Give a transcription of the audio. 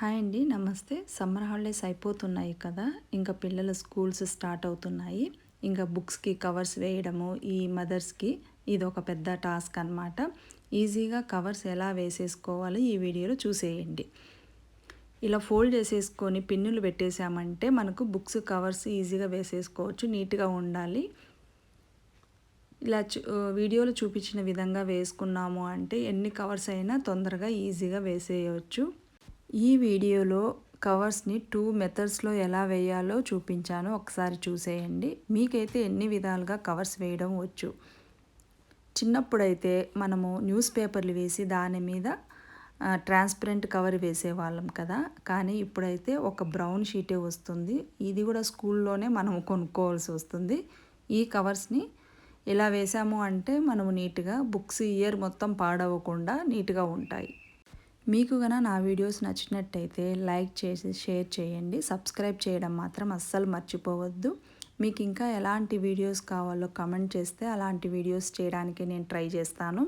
Hi అండి. నమస్తే. Summer holidays అయిపోతున్నాయి కదా! ఇంకా పిల్లల స్కూల్స్ స్టార్ట్ అవుతున్నాయి. ఇంకా బుక్స్‌కి కవర్స్ వేయడము ఈ మదర్స్‌కి ఇదొక పెద్ద టాస్క్ అనమాట. ఈజీగా కవర్స్ ఎలా వేసేసుకోవాలో ఈ వీడియోలో చూసేయండి. ఇలా ఫోల్డ్ చేసేసుకొని పిన్నులు పెట్టేసామంటే మనకు బుక్స్ కవర్స్ ఈజీగా వేసేసుకోవచ్చు. నీట్‌గా ఉండాలి. ఇలా వీడియోలో చూపించిన విధంగా వేసుకున్నాము అంటే ఎన్ని కవర్స్ అయినా తొందరగా ఈజీగా వేసేయొచ్చు. ఈ వీడియోలో కవర్స్ని 2 మెథడ్స్‌లో ఎలా వేయాలో చూపించాను. ఒకసారి చూసేయండి. మీకైతే ఎన్ని విధాలుగా కవర్స్ వేయడం వచ్చు. చిన్నప్పుడైతే మనము న్యూస్ పేపర్లు వేసి దాని మీద ట్రాన్స్పరెంట్ కవర్ వేసేవాళ్ళం కదా! కానీ ఇప్పుడైతే ఒక బ్రౌన్ షీటే వస్తుంది. ఇది కూడా స్కూల్లోనే మనం కొనుక్కోవాల్సి వస్తుంది. ఈ కవర్స్ని ఇలా వేసాము అంటే మనము నీట్‌గా బుక్స్ ఇయర్ మొత్తం పాడవకుండా నీట్‌గా ఉంటాయి. మీకు గన నా వీడియోస్ నచ్చినట్టయితే లైక్ చేసి షేర్ చేయండి. సబ్స్క్రైబ్ చేయడం మాత్రం అస్సలు మర్చిపోవద్దు. మీకు ఇంకా ఎలాంటి వీడియోస్ కావాలో కామెంట్ చేస్తే అలాంటి వీడియోస్ చేయడానికి నేను ట్రై చేస్తాను.